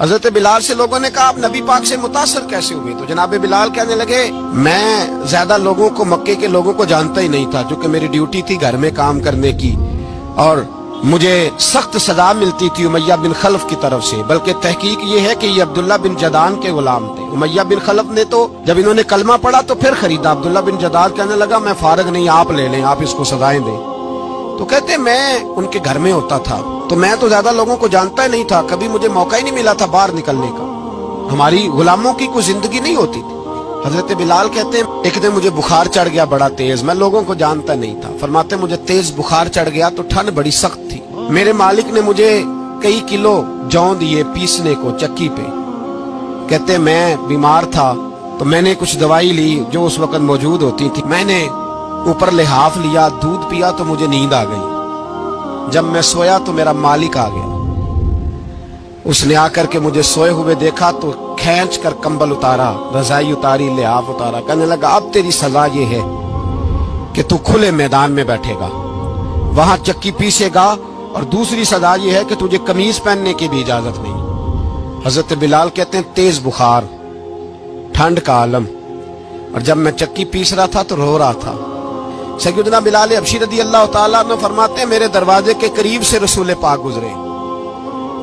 حضرت بلال سے لوگوں نے کہا آپ نبی پاک سے متاثر کیسے ہوئے؟ تو جناب بلال کہنے لگے میں زیادہ لوگوں کو، مکے کے لوگوں کو جانتا ہی نہیں تھا، چونکہ میری ڈیوٹی تھی گھر میں کام کرنے کی، اور مجھے سخت سزا ملتی تھی امیہ بن خلف کی طرف سے۔ بلکہ تحقیق یہ ہے کہ یہ عبداللہ بن جدعان کے غلام تھے۔ امیہ بن خلف نے تو جب انہوں نے کلمہ پڑھا تو پھر خریدا۔ عبداللہ بن جدعان کہنے لگا میں فارغ نہیں، آپ لے لیں، آپ اس کو سزائیں دیں۔ تو کہتے میں ان کے گھر میں ہوتا تھا، تو میں تو زیادہ لوگوں کو جانتا ہی نہیں تھا، کبھی مجھے موقع ہی نہیں ملا تھا باہر نکلنے کا، ہماری غلاموں کی کوئی زندگی نہیں ہوتی تھی۔ حضرت بلال کہتے ہیں ایک دن مجھے بخار چڑھ گیا بڑا تیز، میں لوگوں کو جانتا نہیں تھا۔ فرماتے مجھے تیز بخار چڑھ گیا تو ٹھنڈ بڑی سخت تھی، میرے مالک نے مجھے کئی کلو جوں دیے پیسنے کو چکی پہ۔ کہتے میں بیمار تھا تو میں نے کچھ دوائی لی جو اس وقت موجود ہوتی تھی، میں نے اوپر لحاف لیا، دودھ پیا تو مجھے نیند آ گئی۔ جب میں سویا تو میرا مالک آ گیا، اس نے آ کر کے مجھے سوئے ہوئے دیکھا تو کھینچ کر کمبل اتارا، رضائی اتاری، لحاف اتارا، کہنے لگا اب تیری سزا یہ ہے کہ تو کھلے میدان میں بیٹھے گا، وہاں چکی پیسے گا، اور دوسری سزا یہ ہے کہ تجھے قمیض پہننے کی بھی اجازت نہیں۔ حضرت بلال کہتے ہیں تیز بخار، ٹھنڈ کا عالم، اور جب میں چکی پیس رہا تھا تو رو رہا تھا۔ سیدنا بلال حبشی رضی اللہ تعالیٰ عنہ فرماتے ہیں میرے دروازے کے قریب سے رسول پاک گزرے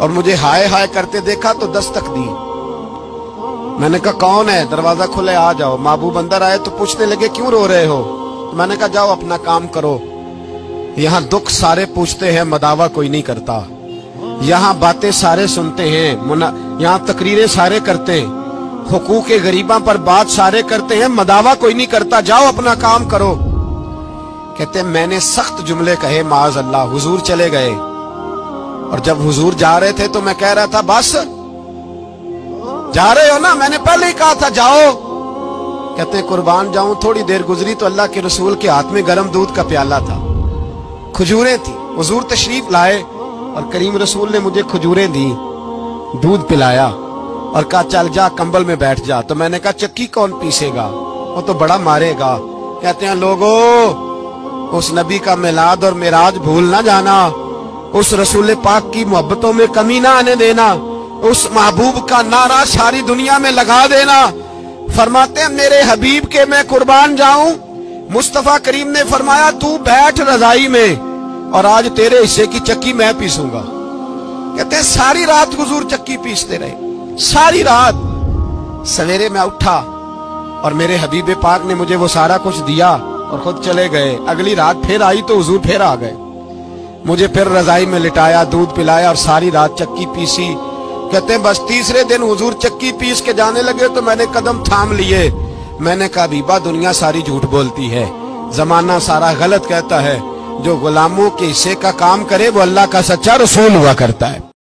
اور مجھے ہائے ہائے کرتے دیکھا تو دستک دی۔ میں نے کہا کون ہے؟ دروازہ کھلے آ جاؤ۔ محبوب اندر آئے تو پوچھنے لگے کیوں رو رہے ہو؟ میں نے کہا جاؤ اپنا کام کرو، یہاں دکھ سارے پوچھتے ہیں، مداوع کوئی نہیں کرتا، یہاں باتیں سارے سنتے ہیں، یہاں تقریریں سارے کرتے ہیں، حقوق غریباں پر بات سارے کرتے ہیں، مداوع کوئی نہیں کرتا، جاؤ اپنا کام کرو۔ کہتے ہیں میں نے سخت جملے کہے معاذ اللہ، حضور چلے گئے، اور جب حضور جا رہے تھے تو میں کہہ رہا تھا بس جا رہے ہو نا، میں نے پہلے ہی کہا تھا جاؤ۔ کہتے ہیں قربان جاؤں، تھوڑی دیر گزری تو اللہ کے رسول کے ہاتھ میں گرم دودھ کا پیالہ تھا، کھجوریں تھی، حضور تشریف لائے اور کریم رسول نے مجھے کھجوریں دی، دودھ پلایا اور کہا چل جا کمبل میں بیٹھ جا۔ تو میں نے کہا چکی کون پیسے گا؟ وہ تو بڑا مارے گا۔ کہتے ہیں لوگو اس نبی کا میلاد اور معراج بھول نہ جانا، اس رسول پاک کی محبتوں میں کمی نہ آنے دینا، اس محبوب کا نعرہ ساری دنیا میں لگا دینا۔ فرماتے ہیں میرے حبیب کے میں قربان جاؤں، مصطفیٰ کریم نے فرمایا تو بیٹھ رضائی میں اور آج تیرے حصے کی چکی میں پیسوں گا۔ کہتے ہیں ساری رات حضور چکی پیستے رہے، ساری رات۔ سویرے میں اٹھا اور میرے حبیب پاک نے مجھے وہ سارا کچھ دیا اور خود چلے گئے۔ اگلی رات پھر آئی تو حضور پھر آ گئے، مجھے پھر رضائی میں لٹایا، دودھ پلایا اور ساری رات چکی پیسی۔ کہتے ہیں بس تیسرے دن حضور چکی پیس کے جانے لگے تو میں نے قدم تھام لیے، میں نے کہا بیبا دنیا ساری جھوٹ بولتی ہے، زمانہ سارا غلط کہتا ہے، جو غلاموں کے حصے کا کام کرے وہ اللہ کا سچا رسول ہوا کرتا ہے۔